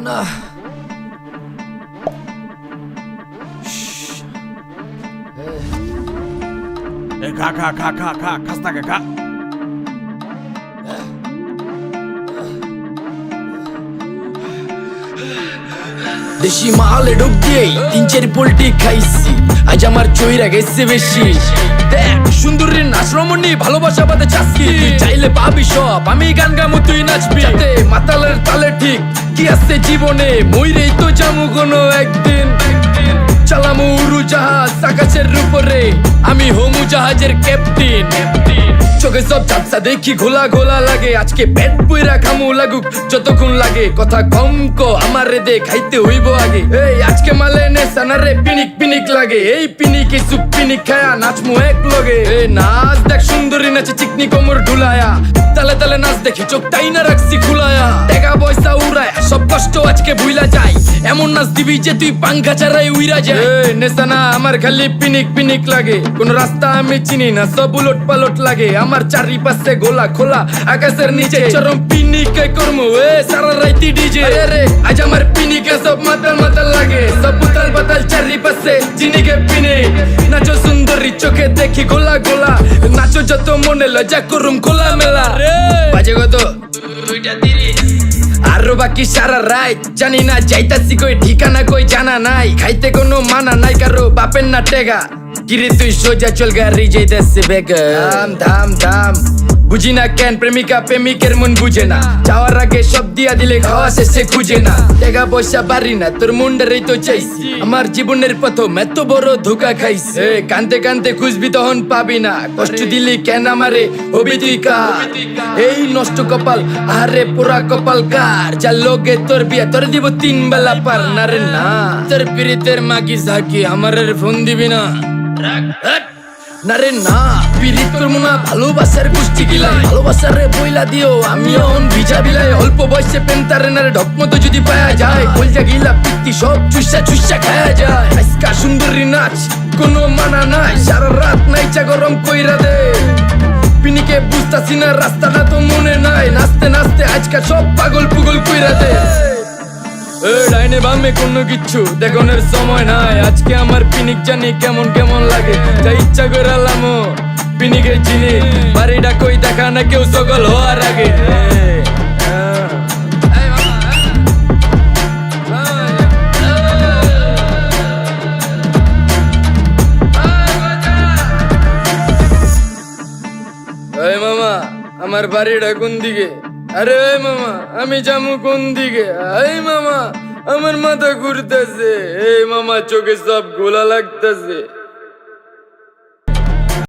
না খা খা খা খা খা খাস্তা খা। দেশি মালে ঢুক দিয়েই 3-4 পোল্টি খাইছি, আজ আমার চইরা গেছে বেশি। দেখ সুন্দরীর নাচ রমণী, ভালোবাসা বাদে চাচ্ছি, তুই চাইলে পাবি সব, আমি গান গামু তুই নাচবি। মাতালের তালে ঠিক কি আছে জীবনে, মইরেই তো যামু কোনো একদিন। চালামু উড়োজাহাজ আকাশের উপরে, আমি হমু জাহাজের ক্যাপ্টেন। চোখে সব ঝাপসা দেখি ঘোলা ঘোলা লাগে, আজকে পেট পুইরা খামু লাগুক যতক্ষণ লাগে। কথা কম কো আমারে দে খাইতে হইব আগে, এই আজকে মালে নে সানারে পিনিক পিনিক লাগে। এই পিনিকে সুপ পিনিক খায়া নাচমু এক লগে। এই নাচ দেখ সুন্দরী নাচে চিকনি কোমর ঢুলায়া, তালে তালে নাচ দেখি চোখ তাই না রাখছি খুলায়া। টাকা পয়সা উড়ায় সব কষ্ট আজকে ভুইলা যায়, এমন নাচ দিবি যে তুই পাঙ্খা ছাড়াই উইরা যায়। নেশানা আমার খালি পিনিক পিনিক লাগে, কোন রাস্তা আমি চিনি না, সব উলট পালট লাগে। আমার চারিপাশে গোলা খোলা আকাশের নিচে, চরম পিনিকে করমু সারা রাইতি ডিজে। আরে আজ আমার পিনিকে সব মাতাল মাতাল লাগে, সব উতাল পাতাল চারিপাশে চিনিকে পিনিক। নাচো সুন্দরী চোখে দেখি গোলা গোলা, নাচো যত মনে লজ্জা করুম খোলা মেলা। বাজে কত 2:30, আরো বাকি সারা রাত জানি না যাইতাছি কই, ঠিকানা কই জানা নাই, খাইতে কোনো মানা নাই কারো বাপের না টেগা। কিরে তুই সোজা চল গাড়ি যাইতাছে বেগা, ধাম ধাম ধাম। বুঝি না কেন প্রেমিকা প্রেমিকের মন বুঝে না, যাওয়ার আগে সব দিয়া দিলে খাওয়া শেষে খুঁজে না। টাকা পয়সা বাড়ি না তোর মুন্ডারেই তো চাইছি, আমার জীবনের প্রথম এত বড় ধোকা খাইছে। কানতে কানতে খুঁজবি তখন পাবি না, কষ্ট দিলি কেন আমারে হবি তুই কার। এই নষ্ট কপাল আরে পুরা কপাল কার, যা লোকে তোর বিয়া তোর দিব 3 বেলা পার। না রে না তোর পিরিতের মাগি ঝাঁকি আমারের ফোন দিবি না। না রে না পিরিত করবো না, ভালোবাসার গোষ্ঠী গিলাই, ভালোবাসার রে বইলা দিও আমি অন ভিজা বিলাই। অল্প বয়সে পেন্তারে না রে ঢক মতো যদি পায়া যায়, কলজা গিলা পিত্তি সব চুষা চুষা খায়া যায়। আজকা সুন্দরী নাচ কোনো মানা নাই, সারা রাত নাইচা গরম কইরা দে। পিনিকে বুঝতাছি না রাস্তাটা তো মনে নাই, নাচতে নাচতে আজকা সব পাগল পুগল কইরা দে। ডাইনে বামে কোনো কিচ্ছু দেখনের সময় নাই, আজকে আমার পিনিক জানি কেমন কেমন লাগে। যা ইচ্ছা করে লামো পিনিকে চিনি, বাড়িটা কই দেখা না কেউ সকল হওয়ার আগে। মামা আমার বাড়িটা কোন দিকে? আরে মামা আমি যামু কোন দিকে? এই মামা আমার মাথা ঘুরতেছে, এই মামা চোখে সব গোলা লাগতেছে।